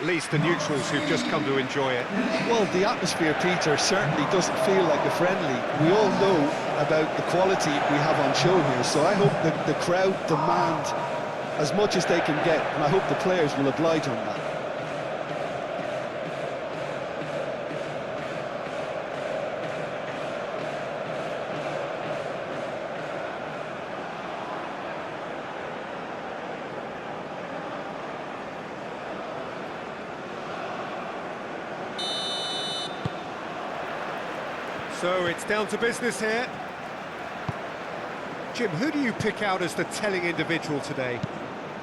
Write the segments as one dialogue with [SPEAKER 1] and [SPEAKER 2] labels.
[SPEAKER 1] not least the neutrals who've just come to enjoy it.
[SPEAKER 2] Well, the atmosphere, Peter, certainly doesn't feel like a friendly. We all know about the quality we have on show here, so I hope that the crowd demand as much as they can get, and I hope the players will oblige on that.
[SPEAKER 1] So it's down to business here. Jim, who do you pick out as the telling individual today?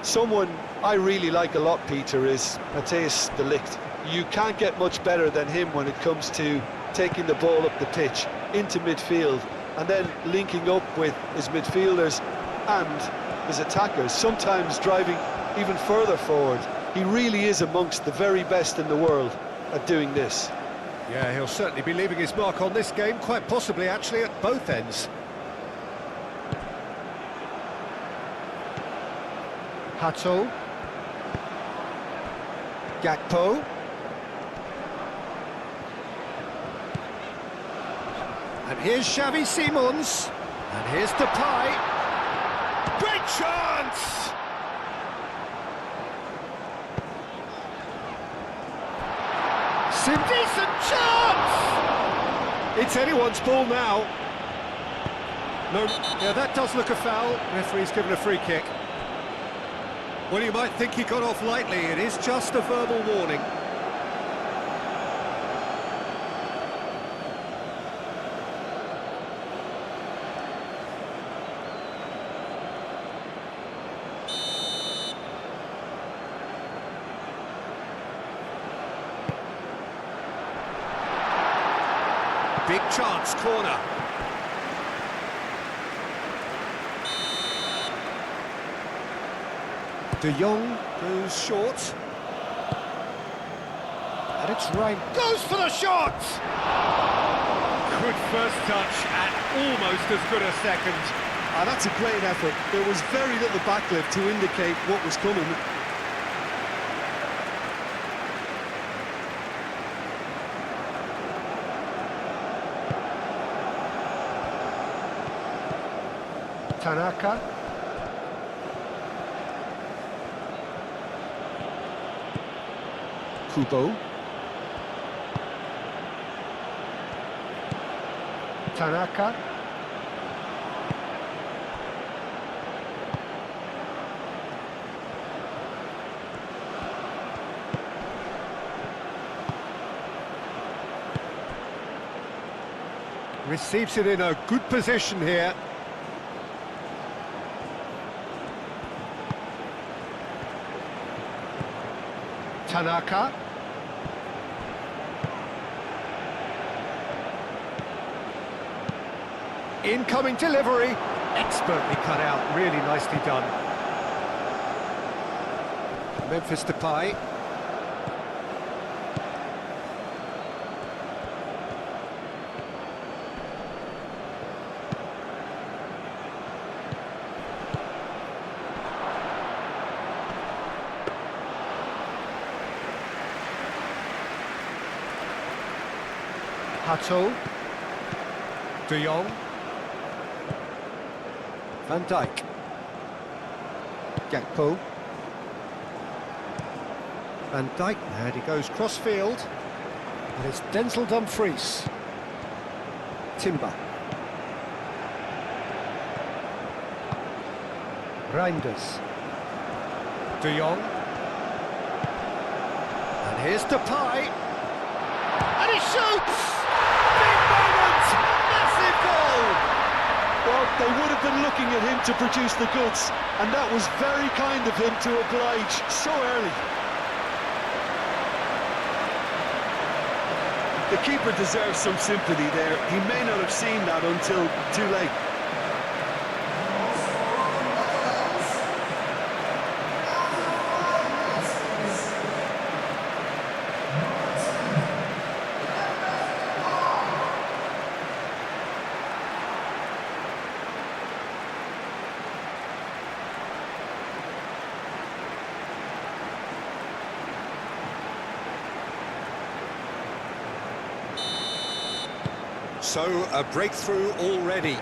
[SPEAKER 2] Someone I really like a lot, Peter, is Matthijs de Ligt. You can't get much better than him when it comes to taking the ball up the pitch into midfield and then linking up with his midfielders and his attackers, sometimes driving even further forward. He really is amongst the very best in the world at doing this.
[SPEAKER 1] Yeah, he'll certainly be leaving his mark on this game, quite possibly actually at both ends. Hato. Gakpo. And here's Xavi Simons. And here's Depay. Great chance! Some decent chance! It's anyone's ball now. No, yeah, that does look a foul. Referee's given a free kick. Well, you might think he got off lightly. It is just a verbal warning. Big chance, corner. De Jong goes short. And it's right. Goes for the shot! Good first touch and almost as good a second.
[SPEAKER 2] That's a great effort. There was very little backlift to indicate what was coming.
[SPEAKER 1] Tanaka. Kubo. Tanaka. Receives it in a good position here. Tanaka. Incoming delivery. Expertly cut out. Really nicely done. Memphis Depay. Hato. De Jong. Van Dijk. Gakpo. Van Dijk, and he goes cross-field. And it's Denzel Dumfries. Timber. Reinders. De Jong. And here's Depay. And he shoots! Big moment! Massive goal!
[SPEAKER 2] Well, they would have been looking at him to produce the goods, and that was very kind of him to oblige so early. The keeper deserves some sympathy there. He may not have seen that until too late.
[SPEAKER 1] So, a breakthrough already.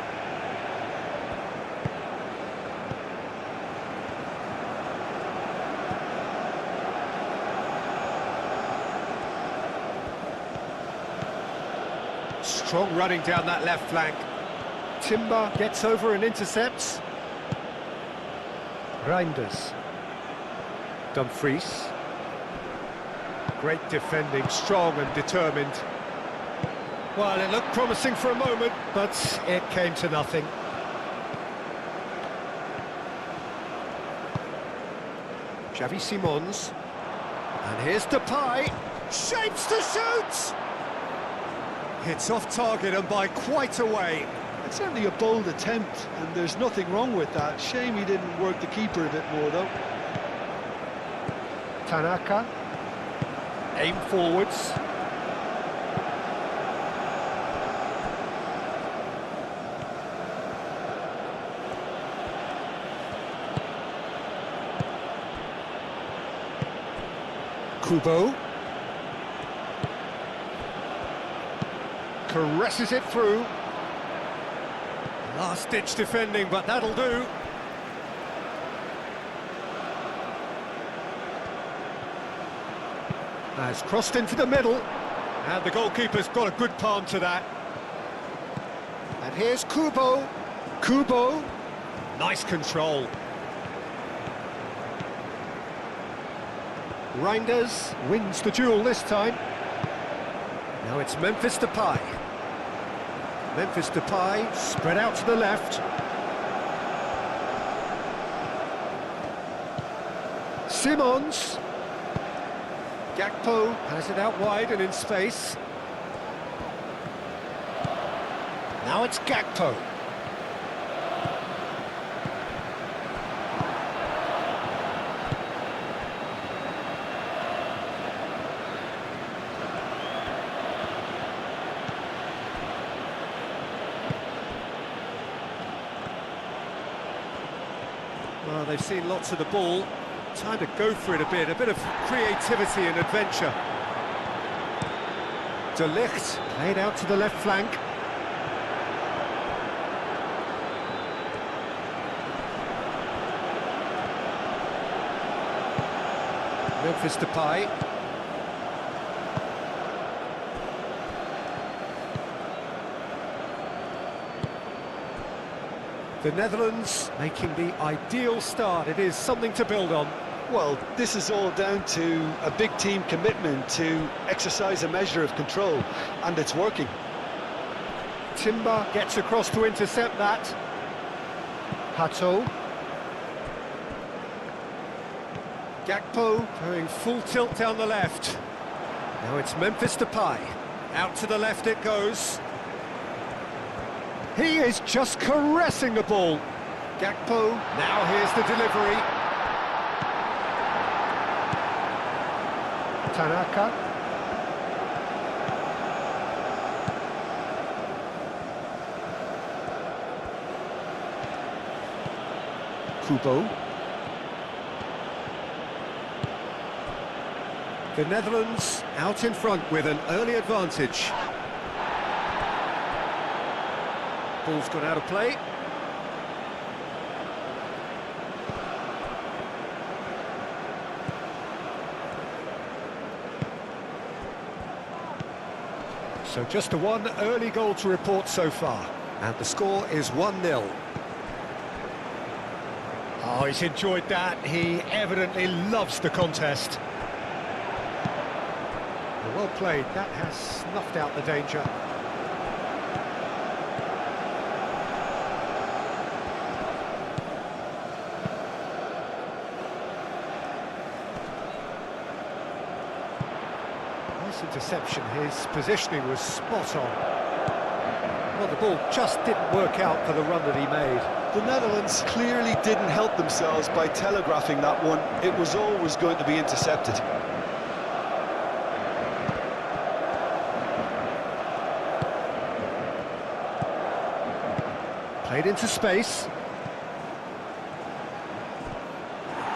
[SPEAKER 1] Strong running down that left flank. Timber gets over and intercepts. Reinders. Dumfries. Great defending, strong and determined. Well, it looked promising for a moment, but it came to nothing. Xavi Simons. And here's Depay. Shapes to shoot! It's off target and by quite a way.
[SPEAKER 2] It's certainly a bold attempt, and there's nothing wrong with that. Shame he didn't work the keeper a bit more, though.
[SPEAKER 1] Tanaka. Aim forwards. Kubo. Caresses it through. Last-ditch defending, but that'll do. Has crossed into the middle, and the goalkeeper's got a good palm to that. And here's Kubo. Kubo. Nice control. Reinders wins the duel this time. Now it's Memphis Depay. Memphis Depay spread out to the left. Simons. Gakpo has it out wide and in space. Now it's Gakpo. Well, they've seen lots of the ball. Time to go for it a bit of creativity and adventure. De Ligt played out to the left flank. Memphis Depay. The Netherlands making the ideal start. It is something to build on.
[SPEAKER 2] Well, this is all down to a big team commitment to exercise a measure of control, and it's working.
[SPEAKER 1] Timber gets across to intercept that. Hato. Gakpo going full tilt down the left. Now it's Memphis Depay. Out to the left it goes. He is just caressing the ball. Gakpo, now here's the delivery. Tanaka. Kubo. The Netherlands out in front with an early advantage. Ball's gone out of play. So just the one early goal to report so far. And the score is 1-0. Oh, he's enjoyed that. He evidently loves the contest. Well played. That has snuffed out the danger. Nice interception. His positioning was spot on. Well, the ball just didn't work out for the run that he made.
[SPEAKER 2] The Netherlands clearly didn't help themselves by telegraphing that one. It was always going to be intercepted.
[SPEAKER 1] Played into space.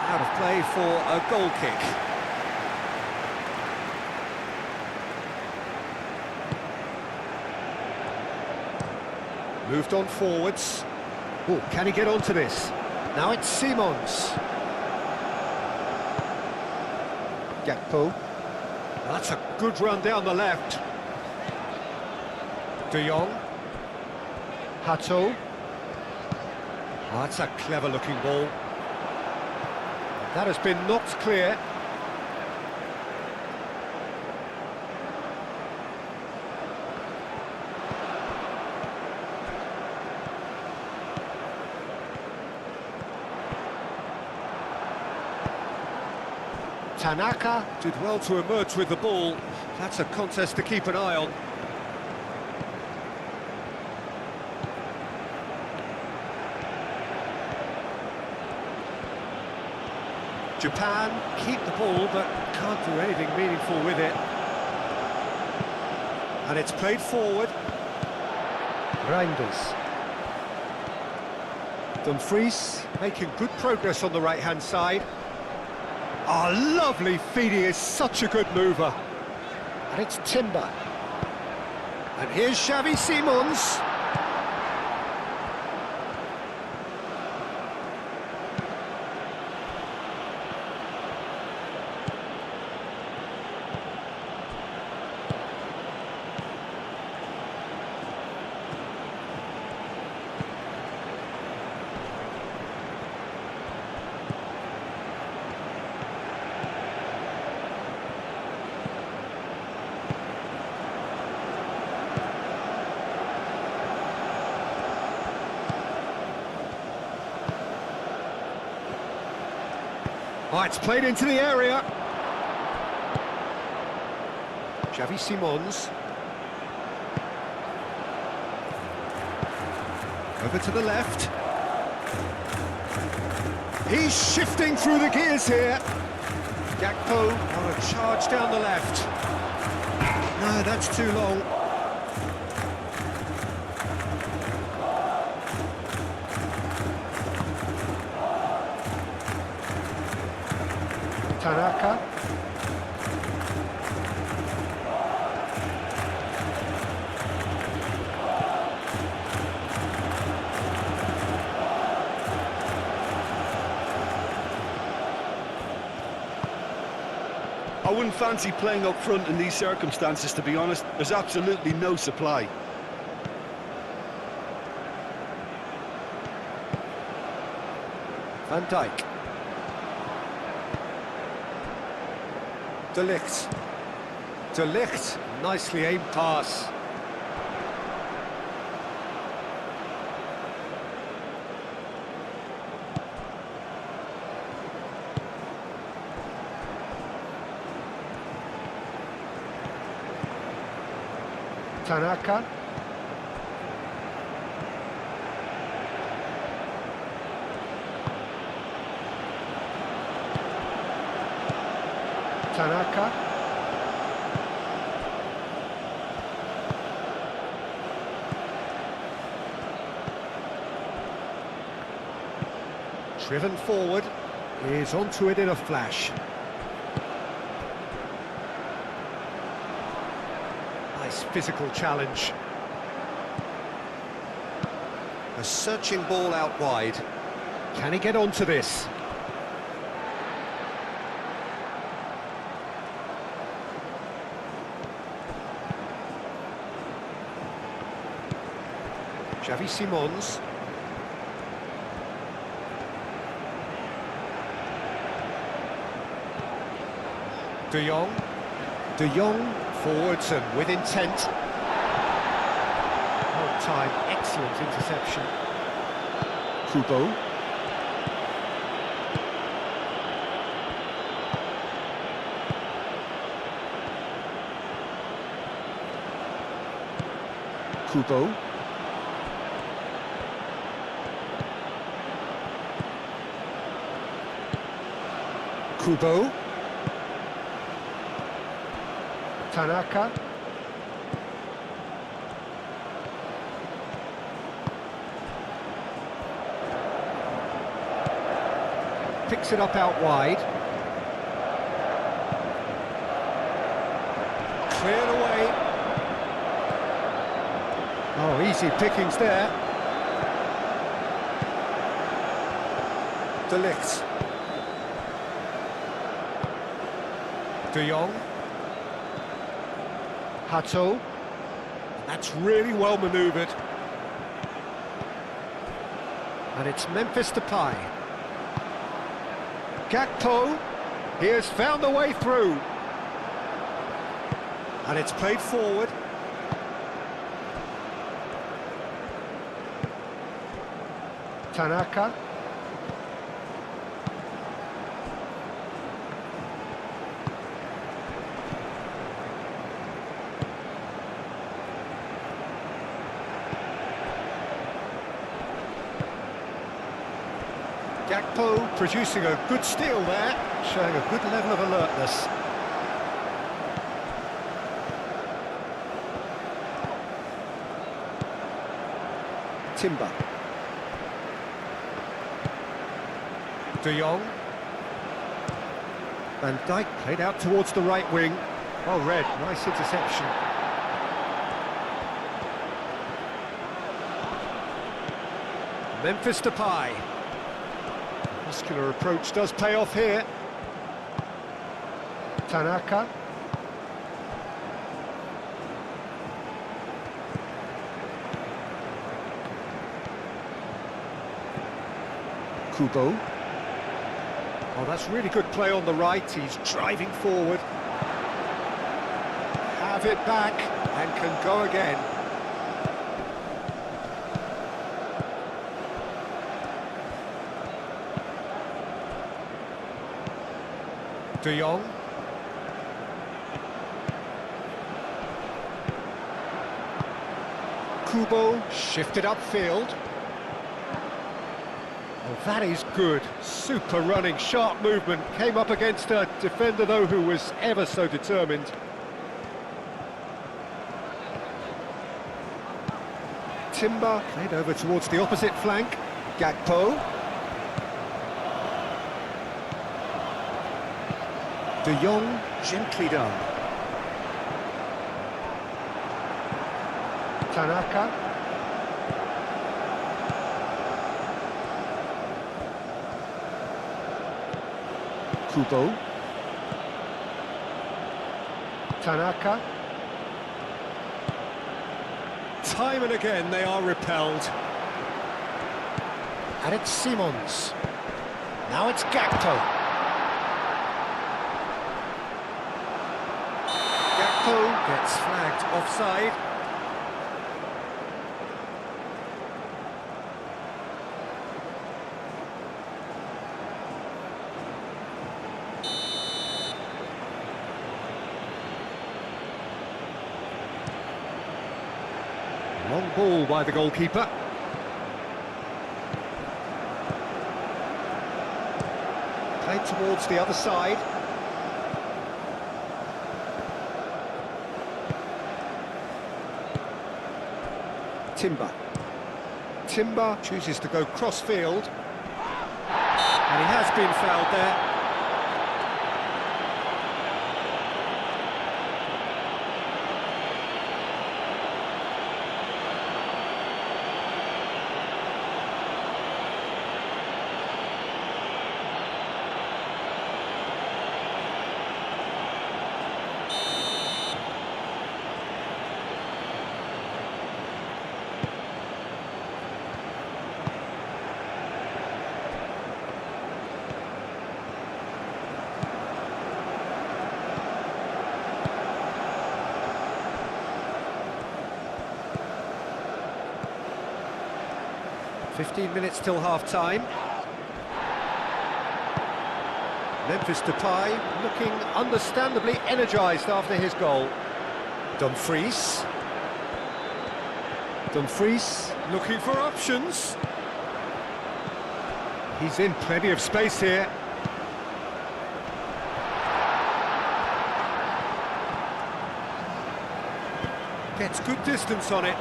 [SPEAKER 1] Out of play for a goal kick. Moved on forwards. Oh, can he get onto this? Now it's Simons. Gakpo. That's a good run down the left. De Jong. Hato. Oh, that's a clever-looking ball. That has been knocked clear. Tanaka did well to emerge with the ball. That's a contest to keep an eye on. Japan keep the ball but can't do anything meaningful with it. And it's played forward. Reinders. Dumfries making good progress on the right-hand side. Oh, lovely feed, he is such a good mover. And it's Timber. And here's Xavi Simons. Oh, it's played into the area. Xavi Simons. Over to the left. He's shifting through the gears here. Gakpo on a charge down the left. No, that's too long. Tanaka.
[SPEAKER 3] I wouldn't fancy playing up front in these circumstances, to be honest. There's absolutely no supply.
[SPEAKER 1] Van Dijk. De Ligt. De Ligt, nicely aimed pass. Tanaka. Tanaka. Driven forward, is onto it in a flash. Nice physical challenge. A searching ball out wide. Can he get onto this? Xavi Simons. De Jong. De Jong forwards and with intent. Whole time, excellent interception. Kubo. Kubo. Kubo. Tanaka. Picks it up out wide. Cleared away. Oh, easy pickings there. De Ligt. De Jong. Hato. That's really well manoeuvred. And it's Memphis Depay. Gakpo. He has found the way through. And it's played forward. Tanaka. Gakpo producing a good steal there, showing a good level of alertness. Timber. De Jong. Van Dijk played out towards the right wing. Well read, nice interception. Memphis Depay. Muscular approach does pay off here. Tanaka. Kubo. Oh, that's really good play on the right. He's driving forward. Have it back and can go again. De Jong. Kubo shifted upfield. Oh, that is good. Super running, sharp movement. Came up against a defender, though, who was ever so determined. Timber played over towards the opposite flank. Gakpo. De Jong, gently done. Tanaka. Kubo. Tanaka. Time and again they are repelled. And it's Simons. Now it's Gakpo. Gakpo gets flagged offside. Long ball by the goalkeeper. Played towards the other side. Timber. Timber chooses to go cross-field. And he has been fouled there. "15 minutes till half-time." Memphis Depay looking understandably energised after his goal. Dumfries. Dumfries looking for options. He's in plenty of space here. Gets good distance on it.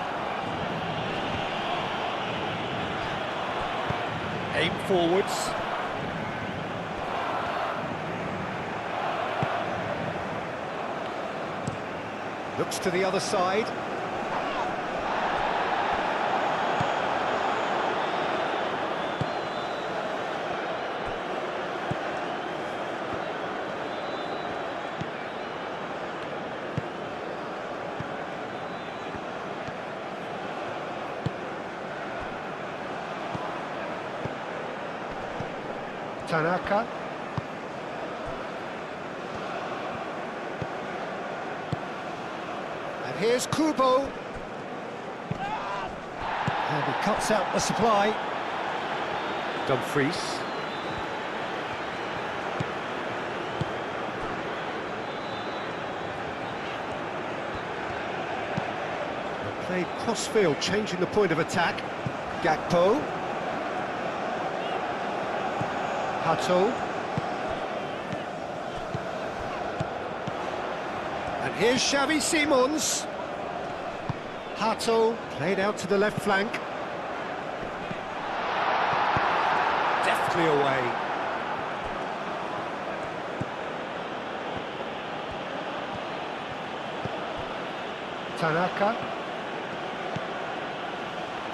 [SPEAKER 1] Aim forwards. Looks to the other side. Tanaka. And here's Kubo. And he cuts out the supply. Dumfries. Played cross-field, changing the point of attack. Gakpo. Hato. And here's Xavi Simons. Hato played out to the left flank. Deftly away. Tanaka.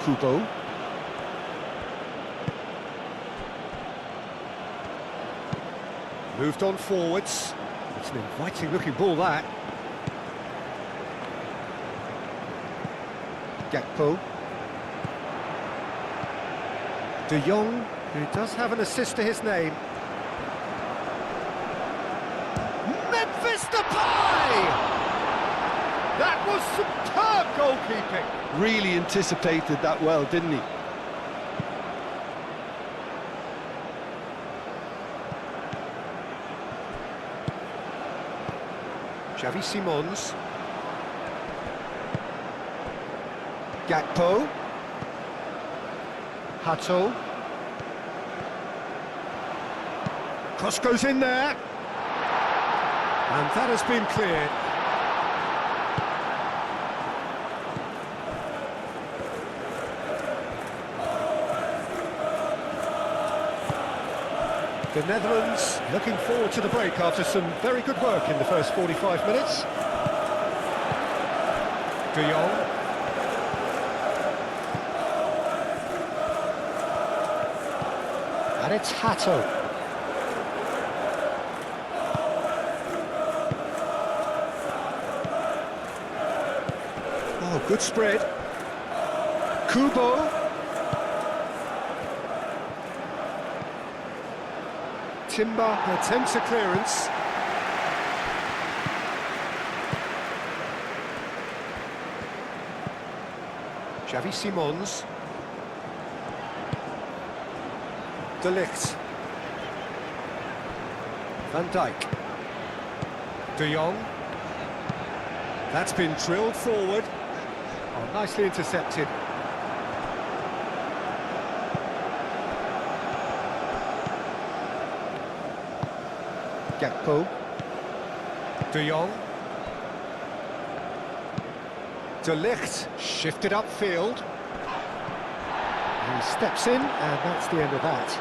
[SPEAKER 1] Kubo. Moved on forwards. It's an inviting looking ball, that. Gakpo. De Jong, who does have an assist to his name. Memphis Depay! That was superb goalkeeping.
[SPEAKER 2] Really anticipated that well, didn't he?
[SPEAKER 1] Xavi Simons. Gakpo. Hato. Cross goes in there. And that has been cleared. The Netherlands looking forward to the break after some very good work in the first 45 minutes. De Jong. And it's Hato. Oh, good spread. Kubo. Timber attempts a clearance. Xavi Simons. De Ligt. Van Dijk. De Jong. That's been drilled forward. Oh, nicely intercepted. Gakpo. De Jong. De Ligt shifted upfield. He steps in, and that's the end of that.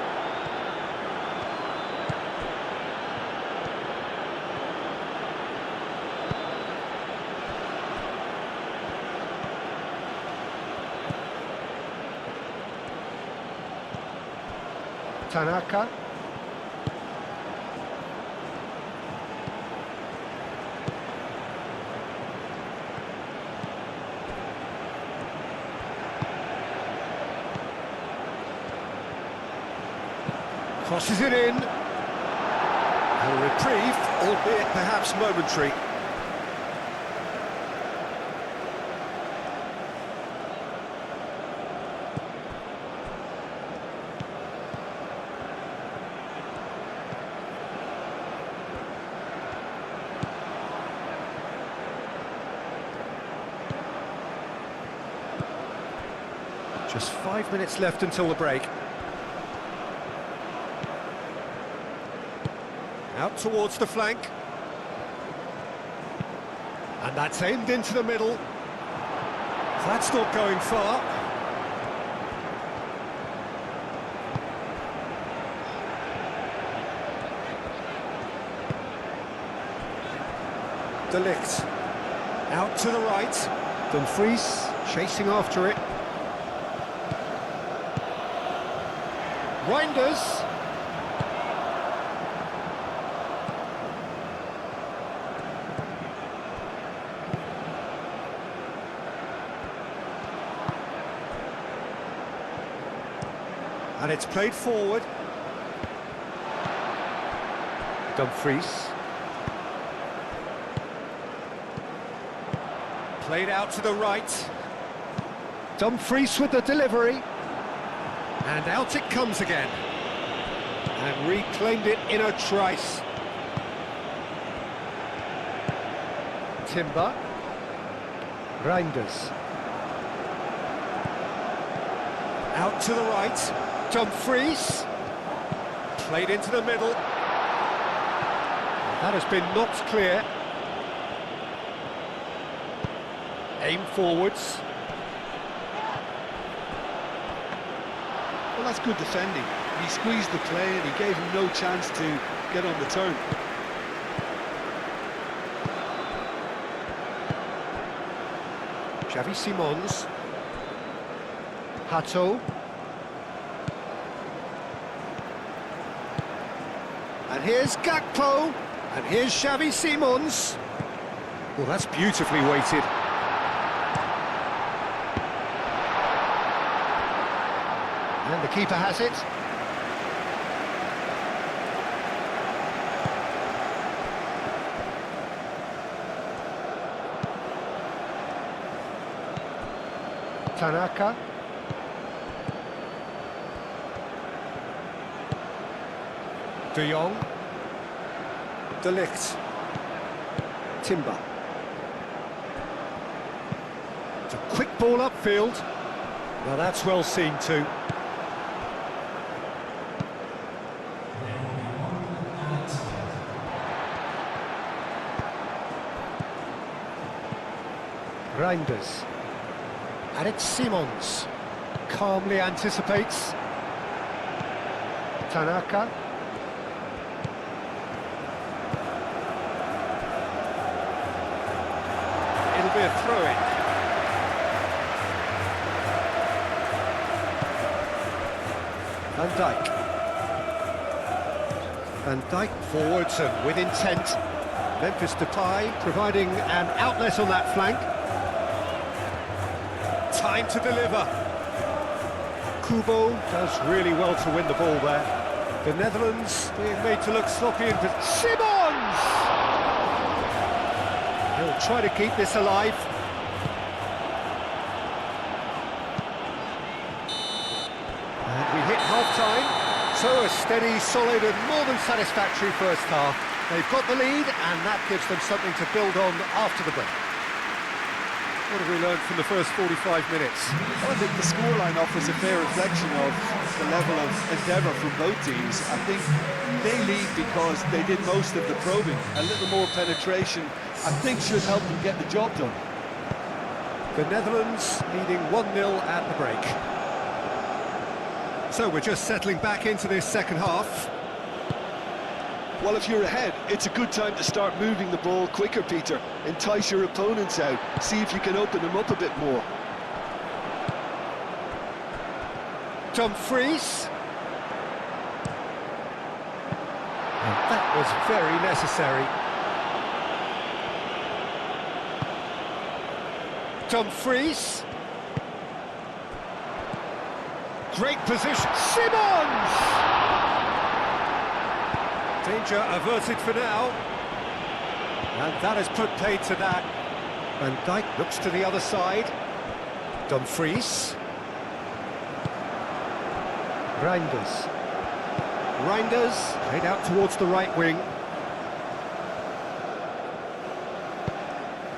[SPEAKER 1] Tanaka. Crosses it in. A reprieve, albeit perhaps momentary. Just 5 minutes left until the break. Out towards the flank. And that's aimed into the middle. That's not going far. De Ligt. Out to the right. Dumfries chasing after it. Reinders. And it's played forward. Dumfries. Played out to the right. Dumfries with the delivery. And out it comes again. And reclaimed it in a trice. Timber. Reinders. Out to the right. Dumfries. Played into the middle. That has been knocked clear. Aim forwards.
[SPEAKER 2] Well, that's good defending. He squeezed the play and he gave him no chance to get on the turn.
[SPEAKER 1] Xavi Simons. Hato. And here's Gakpo. And here's Xavi Simons. Well, that's beautifully weighted. And the keeper has it. Tanaka. De Jong. De Ligt. Timber. It's a quick ball upfield. Well, that's well seen too. Reinders. And it's Simons. Calmly anticipates. Tanaka. It'll be a throw-in. Van Dijk. Van Dijk forwards and with intent. Memphis Depay providing an outlet on that flank. Time to deliver. Kubo does really well to win the ball there. The Netherlands being made to look sloppy and Simons! He'll try to keep this alive. And we hit half-time. So a steady, solid and more than satisfactory first half. They've got the lead and that gives them something to build on after the break. What have we learned from the first 45 minutes?
[SPEAKER 2] Well, I think the scoreline offers a fair reflection of the level of endeavour from both teams. I think they lead because they did most of the probing. A little more penetration, I think, should help them get the job done.
[SPEAKER 1] The Netherlands leading 1-0 at the break. So we're just settling back into this second half.
[SPEAKER 2] Well, if you're ahead, it's a good time to start moving the ball quicker, Peter. Entice your opponents out. See if you can open them up a bit more.
[SPEAKER 1] Dumfries. And that was very necessary. Dumfries. Great position. Simons! Danger averted for now. And that has put paid to that. Van Dijk looks to the other side. Dumfries. Reinders. Reinders played out towards the right wing.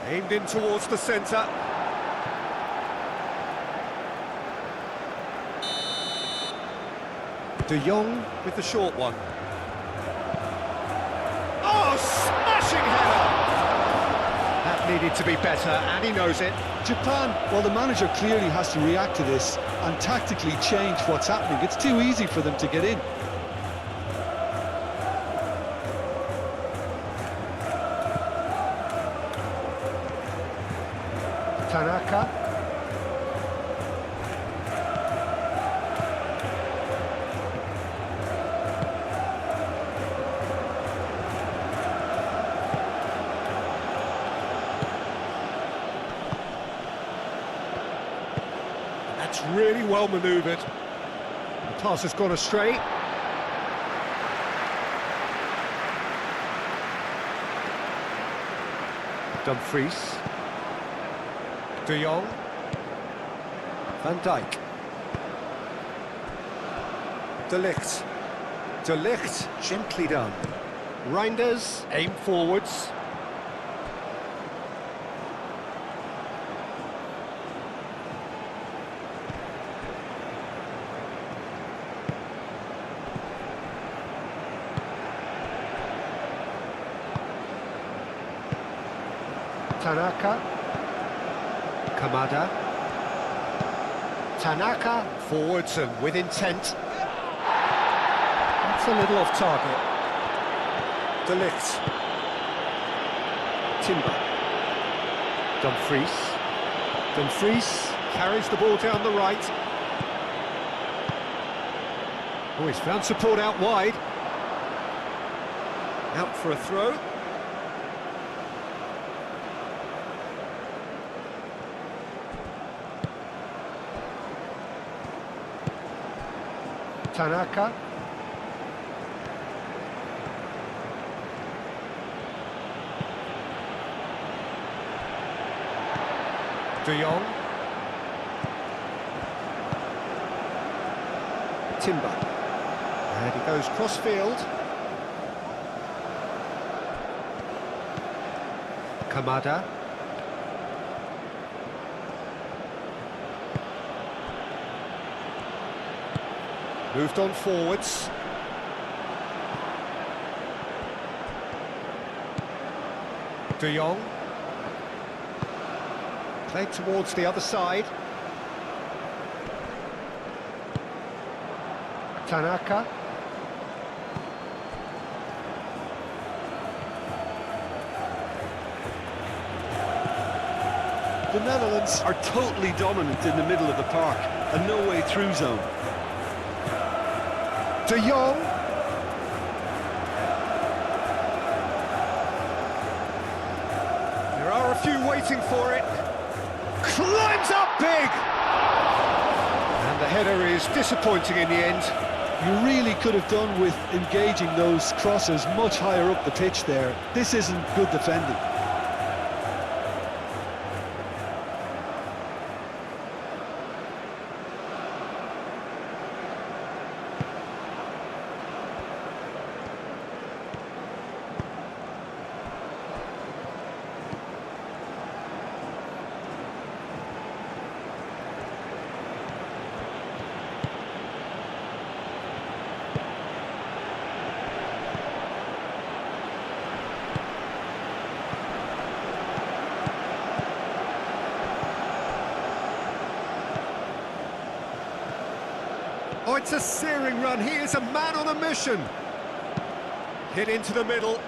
[SPEAKER 1] Aimed in towards the centre. De Jong with the short one. Oh, smashing header! That needed to be better, and he knows it.
[SPEAKER 2] Japan, well, the manager clearly has to react to this and tactically change what's happening. It's too easy for them to get in.
[SPEAKER 1] Tanaka. That's really well manoeuvred. The pass has gone astray. Dumfries. De Jong. Van Dijk. De Ligt. De Ligt, gently done. Reinders, aim forwards. Tanaka. Kamada. Tanaka, forwards and with intent. That's a little off target. De Ligt. Timber. Dumfries. Dumfries carries the ball down the right. Oh, he's found support out wide. Out for a throw. Tanaka. De Jong. Timber. And he goes cross-field. Kamada. Moved on forwards. De Jong. Played towards the other side. Tanaka.
[SPEAKER 3] The Netherlands are totally dominant in the middle of the park, a no-way through zone.
[SPEAKER 1] De Jong. There are a few waiting for it. Climbs up big! And the header is disappointing in the end.
[SPEAKER 2] You really could have done with engaging those crosses much higher up the pitch there. This isn't good defending.
[SPEAKER 1] Oh, it's a searing run. He is a man on a mission. Hit into the middle.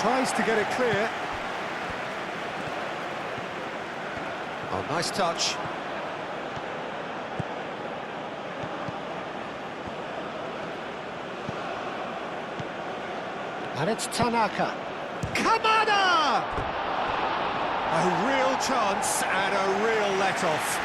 [SPEAKER 1] Tries to get it clear. Oh, nice touch. And it's Tanaka. Kamada! A real chance and a real let-off.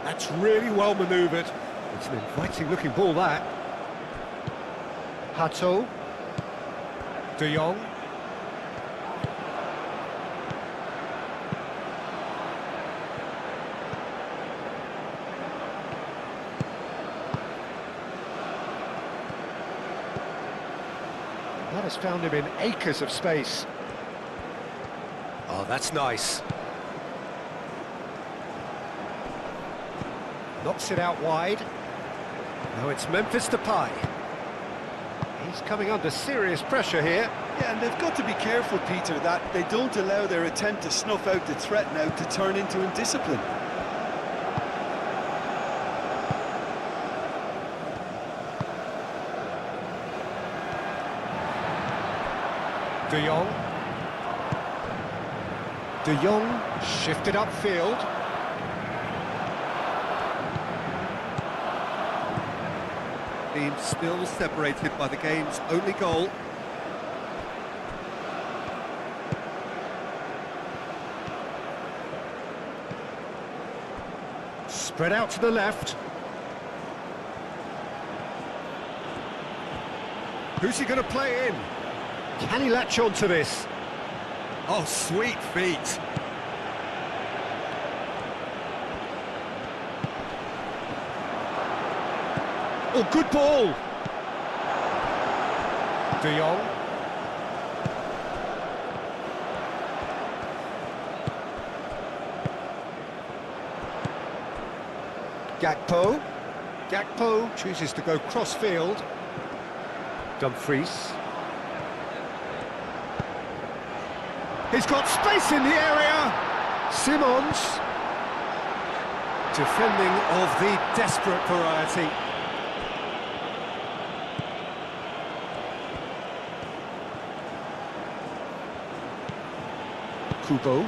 [SPEAKER 1] That's really well manoeuvred. It's an inviting-looking ball, that. Hato. De Jong. That has found him in acres of space. Oh, that's nice. Knocks it out wide. Now it's Memphis Depay. He's coming under serious pressure here.
[SPEAKER 3] Yeah, and they've got to be careful, Peter, that they don't allow their attempt to snuff out the threat now to turn into indiscipline.
[SPEAKER 1] De Jong. De Jong shifted upfield. team still separated by the game's only goal. Spread out to the left. Who's he going to play in? Can he latch on to this? Oh, sweet feet. Oh, good ball. De Jong. Gakpo. Gakpo chooses to go cross-field. Dumfries. He's got space in the area. Simons. Defending of the desperate variety. Kubo.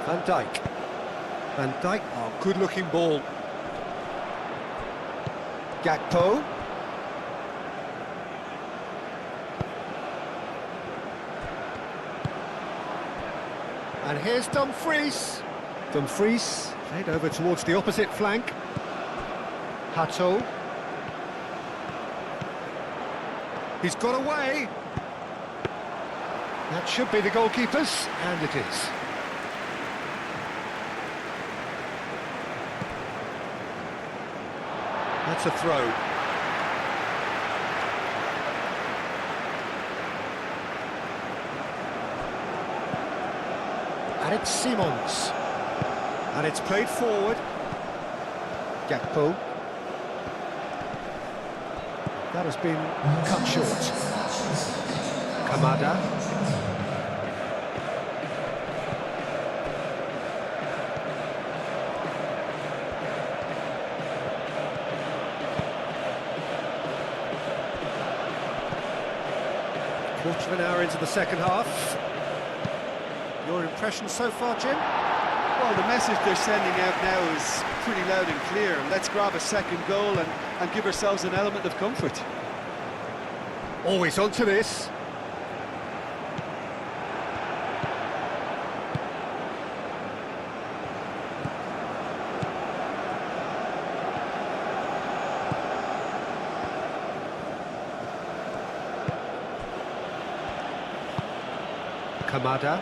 [SPEAKER 1] Van Dijk. Van Dijk, oh, good-looking ball. Gakpo. And here's Dumfries. Dumfries, played over towards the opposite flank. Hato. He's got away. That should be the goalkeeper's, and it is. That's a throw. And it's Simons. And it's played forward. Gakpo. That has been cut short. Kamada. Quarter of an hour into the second half. Your impression so far, Jim?
[SPEAKER 3] Well, the message they're sending out now is pretty loud and clear. Let's grab a second goal and give ourselves an element of comfort.
[SPEAKER 1] Always onto this. Kamada.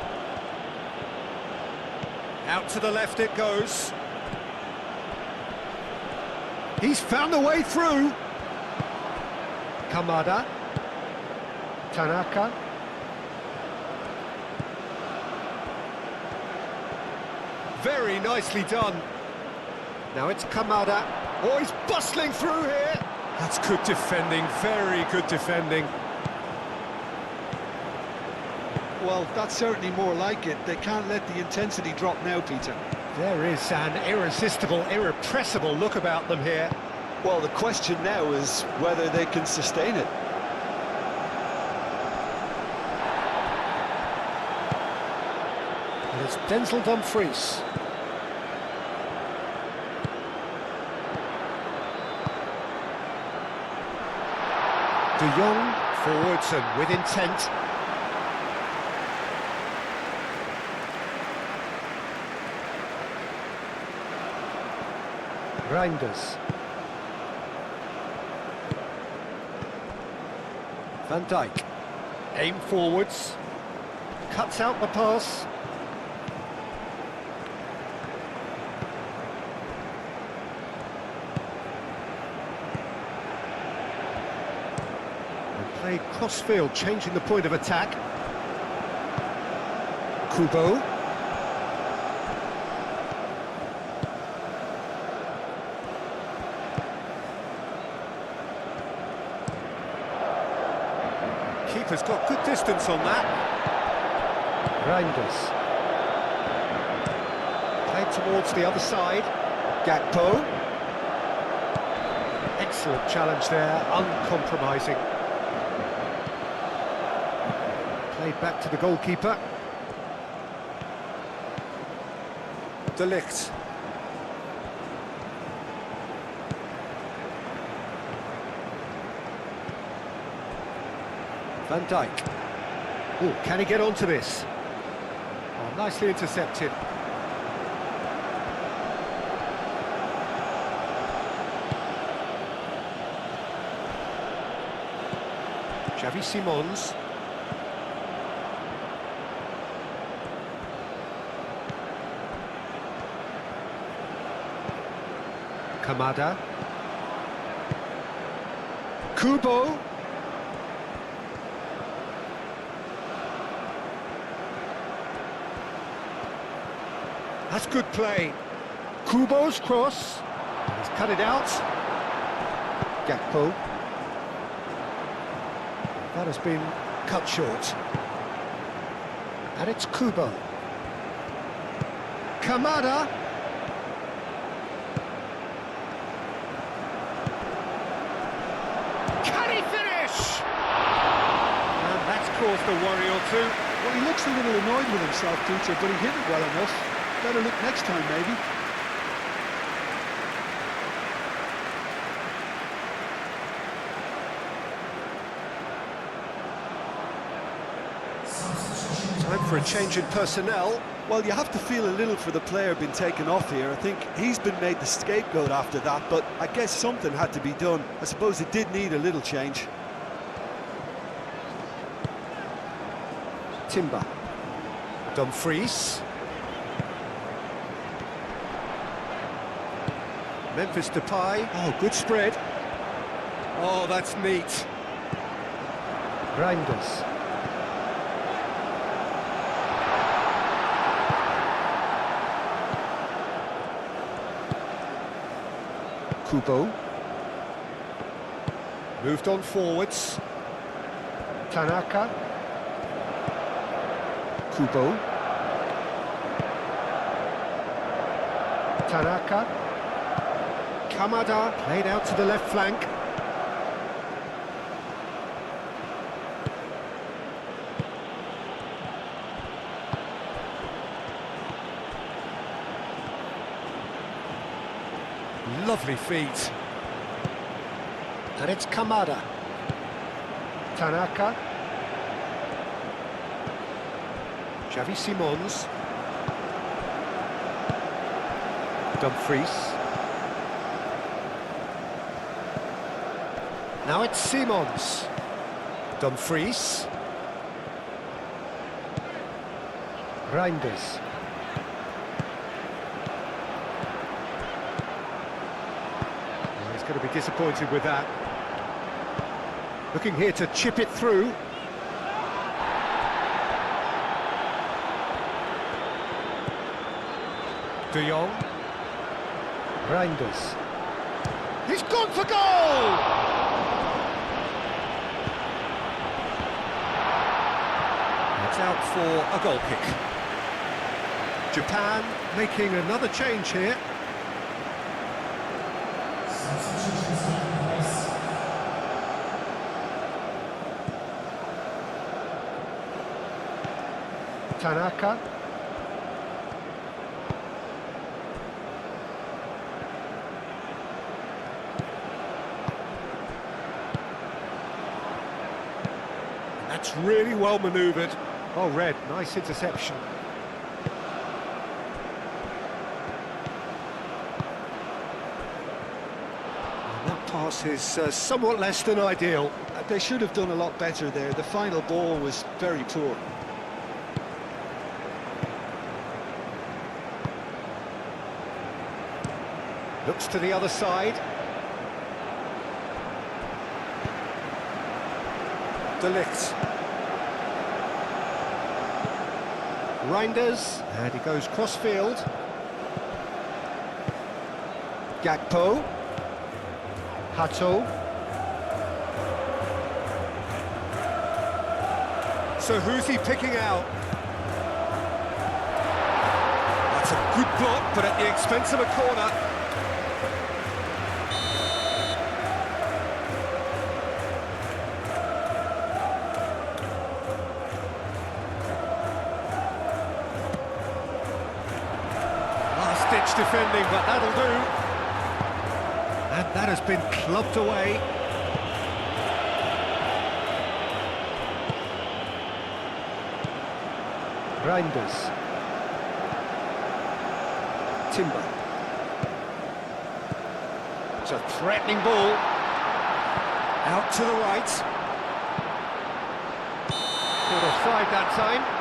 [SPEAKER 1] Out to the left it goes. He's found the way through. Kamada. Tanaka. Very nicely done. Now it's Kamada. Oh, he's bustling through here. That's good defending, very good defending.
[SPEAKER 2] Well, that's certainly more like it. They can't let the intensity drop now, Peter.
[SPEAKER 1] There is an irresistible, irrepressible look about them here.
[SPEAKER 2] Well, the question now is whether they can sustain it.
[SPEAKER 1] And it's Denzel Dumfries. De Jong forwards and with intent. Reinders. Van Dijk. Aim forwards. Cuts out the pass. And play cross-field, changing the point of attack. Kubo. Keeper's got good distance on that. Reinders. Played towards the other side. Gakpo. Excellent challenge there, uncompromising. Played back to the goalkeeper. De Ligt. Van Dijk. Oh, can he get onto this? Oh, nicely intercepted. Xavi Simons. Kamada. Kubo. That's good play. Kubo's cross. He's cut it out. Gakpo. That has been cut short. And it's Kubo. Kamada. Can he finish? And that's caused a worry or two.
[SPEAKER 3] Well, he looks a little annoyed with himself, Peter, but he hit it well enough. Better look next time, maybe.
[SPEAKER 1] Time for a change in personnel.
[SPEAKER 3] Well, you have to feel a little for the player being taken off here. I think he's been made the scapegoat after that, but I guess something had to be done. I suppose it did need a little change.
[SPEAKER 1] Timber. Dumfries. Memphis Depay. Oh, good spread. Oh, that's neat. Reinders. Kubo. Moved on forwards. Tanaka. Kubo. Tanaka. Kamada played out to the left flank. Lovely feet. And it's Kamada. Tanaka. Xavi Simons. Dumfries. Now it's Simons. Dumfries. Reinders. He's going to be disappointed with that. Looking here to chip it through. De Jong. Reinders. He's gone for goal! It's out for a goal kick. Japan making another change here. Tanaka. That's really well manoeuvred. Oh, Red, nice interception. And that pass is somewhat less than ideal.
[SPEAKER 3] They should have done a lot better there. The final ball was very poor.
[SPEAKER 1] Looks to the other side. De Ligt. Reinders, and he goes cross-field. Gakpo. Hato. So who's he picking out? That's a good block, but at the expense of a corner. much defending, but that'll do. And that has been clubbed away. Reinders. Timber. It's a threatening ball. Out to the right. Caught offside that time.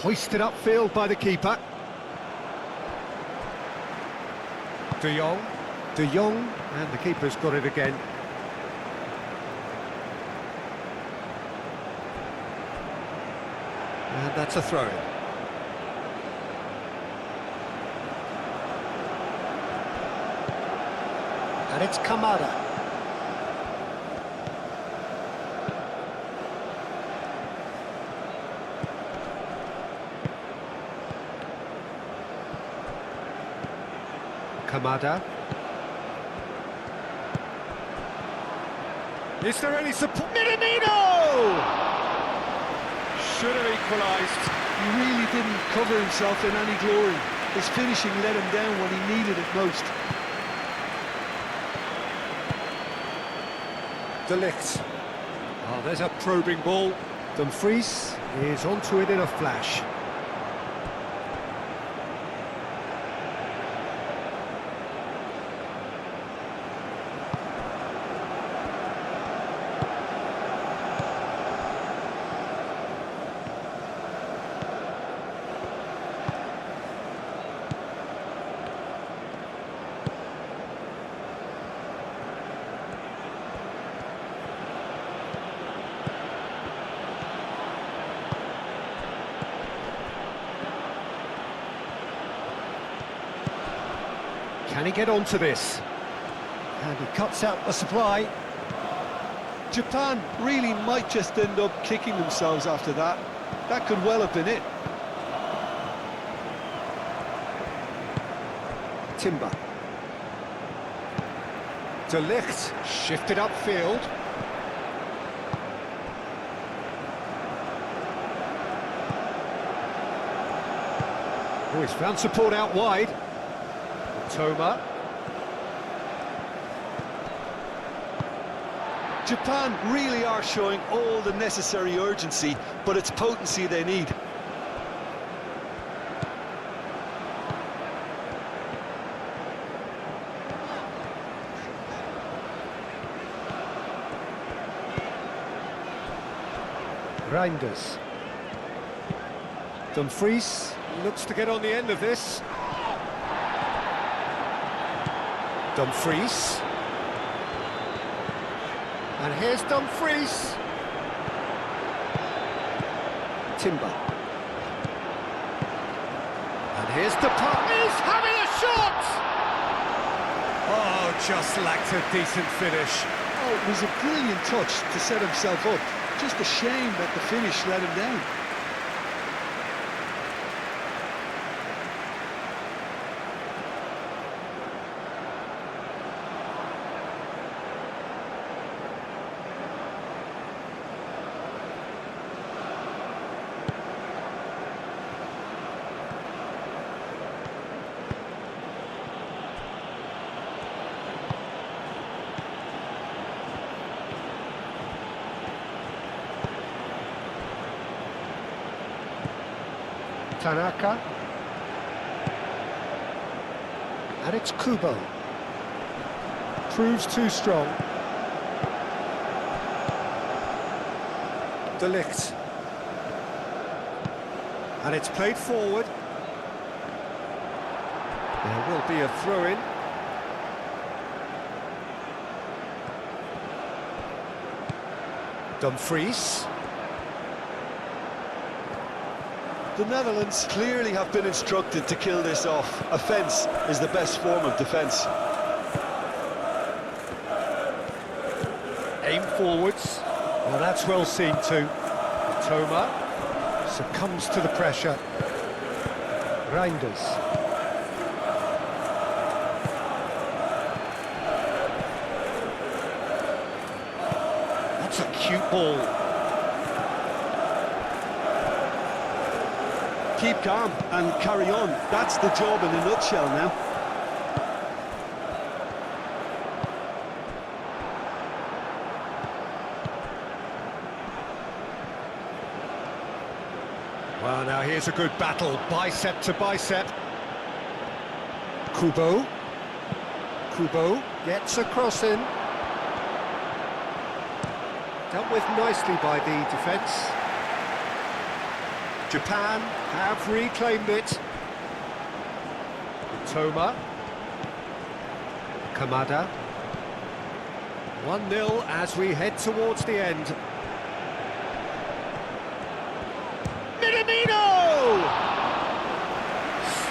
[SPEAKER 1] Hoisted upfield by the keeper. De Jong, and the keeper's got it again. And that's a throw-in. And it's Kamada. Kamada. Is there any support? Minamino! Should have equalised.
[SPEAKER 3] He really didn't cover himself in any glory. His finishing let him down when he needed it most.
[SPEAKER 1] De Ligt. Oh, there's a probing ball. Dumfries is onto it in a flash. Can he get onto this? And he cuts out the supply.
[SPEAKER 3] Japan really might just end up kicking themselves after that. That could well have been it.
[SPEAKER 1] Timber. De Ligt shifted upfield. Oh, he's found support out wide. Toma.
[SPEAKER 3] Japan really are showing all the necessary urgency, but it's potency they need.
[SPEAKER 1] Reinders. Dumfries looks to get on the end of this. Dumfries. And here's Dumfries. Timber. And here's Depart. He's having a shot! Oh, just lacked a decent finish.
[SPEAKER 3] Oh, it was a brilliant touch to set himself up. Just a shame that the finish let him down.
[SPEAKER 1] Tanaka. And it's Kubo. Proves too strong. De Ligt. And it's played forward. There will be a throw-in. Dumfries.
[SPEAKER 3] The Netherlands clearly have been instructed to kill this off. Offence is the best form of defence.
[SPEAKER 1] Aim forwards. Well, that's well seen too. Toma succumbs to the pressure. Reinders. That's a cute ball.
[SPEAKER 3] Keep calm and carry on. That's the job in a nutshell now.
[SPEAKER 1] Well, now here's a good battle, bicep to bicep. Kubo. Kubo gets a cross in. Dealt with nicely by the defence. Japan have reclaimed it. Toma. Kamada. 1-0 as we head towards the end. Minamino!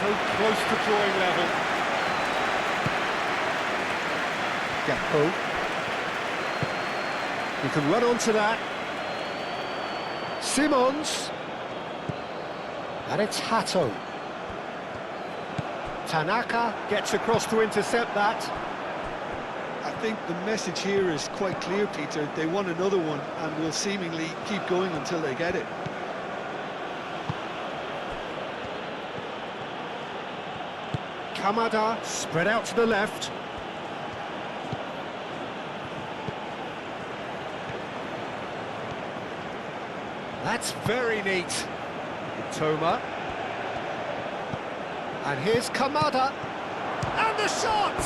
[SPEAKER 1] So close to drawing level. Gakpo. He can run onto that. Simons. And it's Hato. Tanaka gets across to intercept that.
[SPEAKER 3] I think the message here is quite clear, Peter. They want another one and will seemingly keep going until they get it.
[SPEAKER 1] Kamada spread out to the left. That's very neat. Toma. And here's Kamada. And the shot!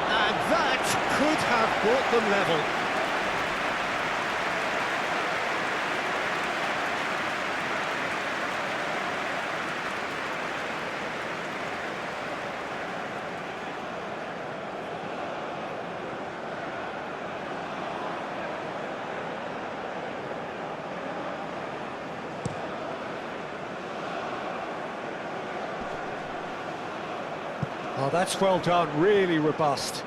[SPEAKER 1] And that could have brought them level. Oh, that's well done, really robust.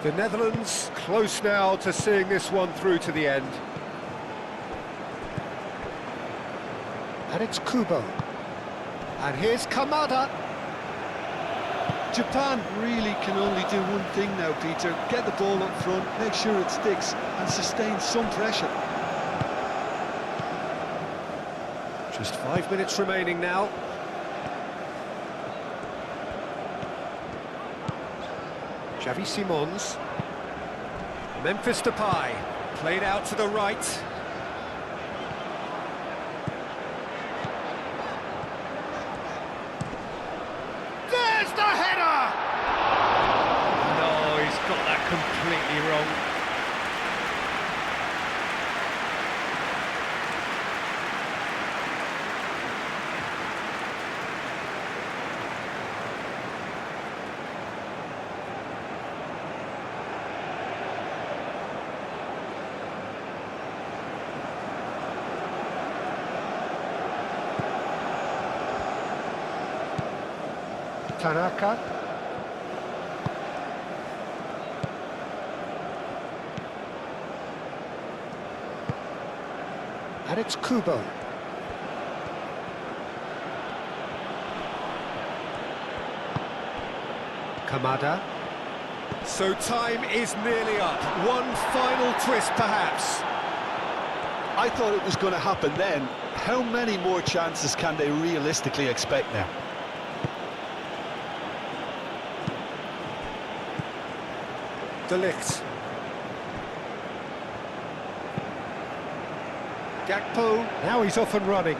[SPEAKER 1] The Netherlands close now to seeing this one through to the end. And it's Kubo. And here's Kamada.
[SPEAKER 3] Japan really can only do one thing now, Peter. Get the ball up front, make sure it sticks, and sustain some pressure.
[SPEAKER 1] Just 5 minutes remaining now. Xavi Simons. Memphis Depay. Played out to the right. There's the header! No, he's got that completely wrong. Tanaka. And it's Kubo. Kamada. So time is nearly up. One final twist, perhaps.
[SPEAKER 3] I thought it was going to happen then. How many more chances can they realistically expect now?
[SPEAKER 1] De Ligt. Gakpo, now he's off and running.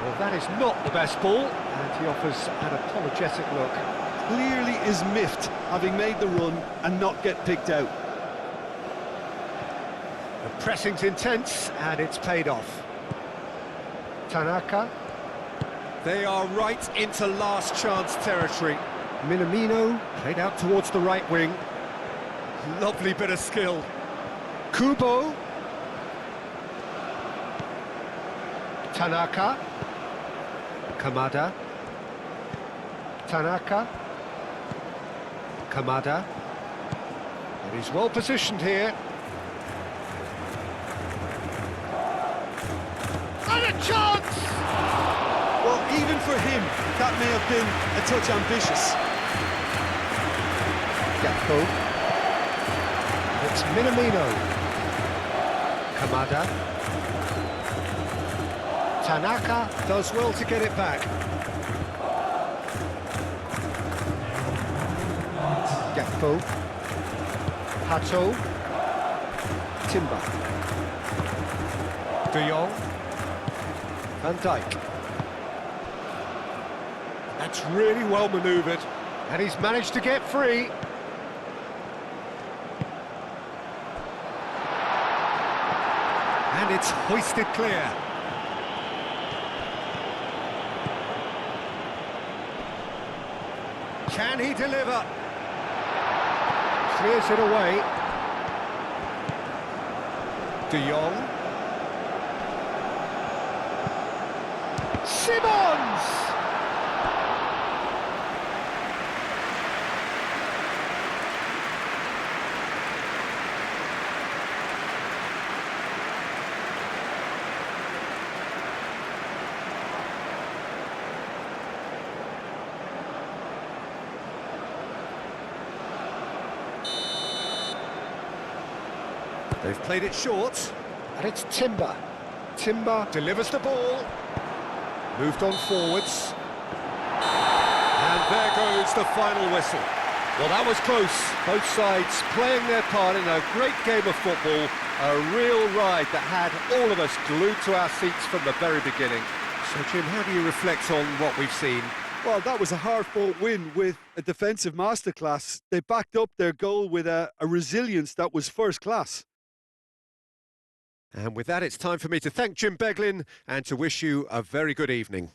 [SPEAKER 1] Well, that is not the best ball, and he offers an apologetic look.
[SPEAKER 3] Clearly is miffed, having made the run and not get picked out.
[SPEAKER 1] The pressing's intense, and it's paid off. Tanaka. They are right into last chance territory. Minamino played out towards the right wing. Lovely bit of skill. Kubo. Tanaka. Kamada. Tanaka. Kamada. And he's well positioned here. And a chance!
[SPEAKER 3] Well, even for him, that may have been a touch ambitious.
[SPEAKER 1] Gakpo. It's Minamino. Kamada. Tanaka does well to get it back. Gakpo. Hato. Timber. De Jong. Van Dijk. That's really well manoeuvred, and he's managed to get free. And it's hoisted clear. Can he deliver? Clears it away. De Jong. Simmons! They've played it short, and it's Timber. Timber delivers the ball. Moved on forwards. And there goes the final whistle. Well, that was close. Both sides playing their part in a great game of football. A real ride that had all of us glued to our seats from the very beginning. So, Jim, how do you reflect on what we've seen?
[SPEAKER 3] Well, that was a hard-fought win with a defensive masterclass. They backed up their goal with a resilience that was first class.
[SPEAKER 1] And with that, it's time for me to thank Jim Beglin and to wish you a very good evening.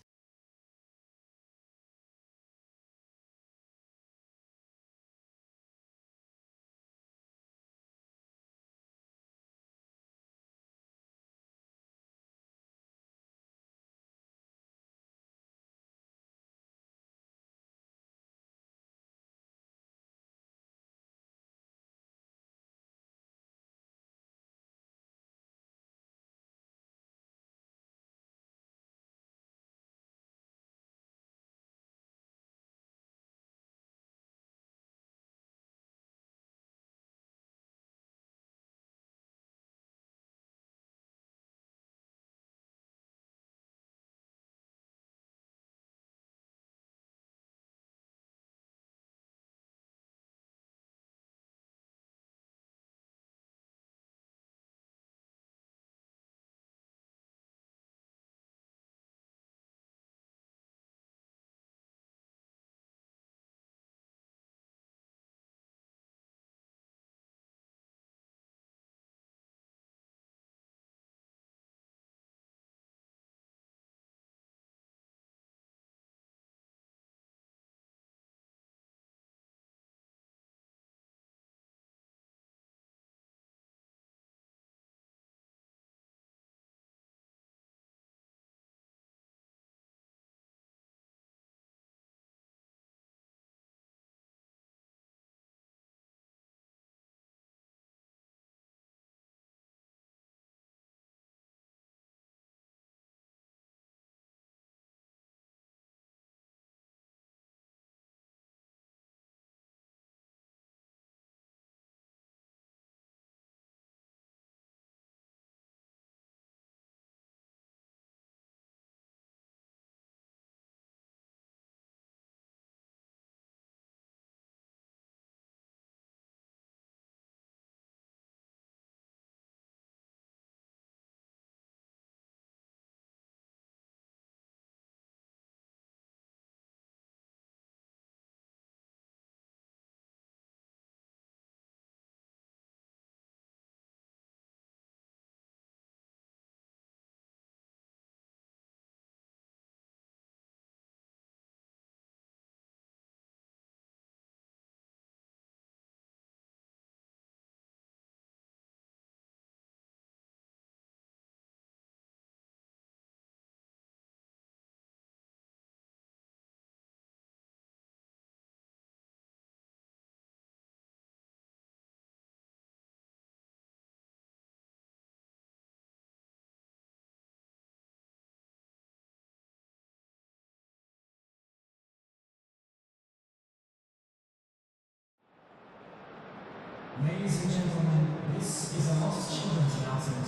[SPEAKER 4] Ladies and gentlemen, this is a lost children's announcement.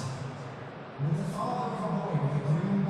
[SPEAKER 4] With the father of a boy with a green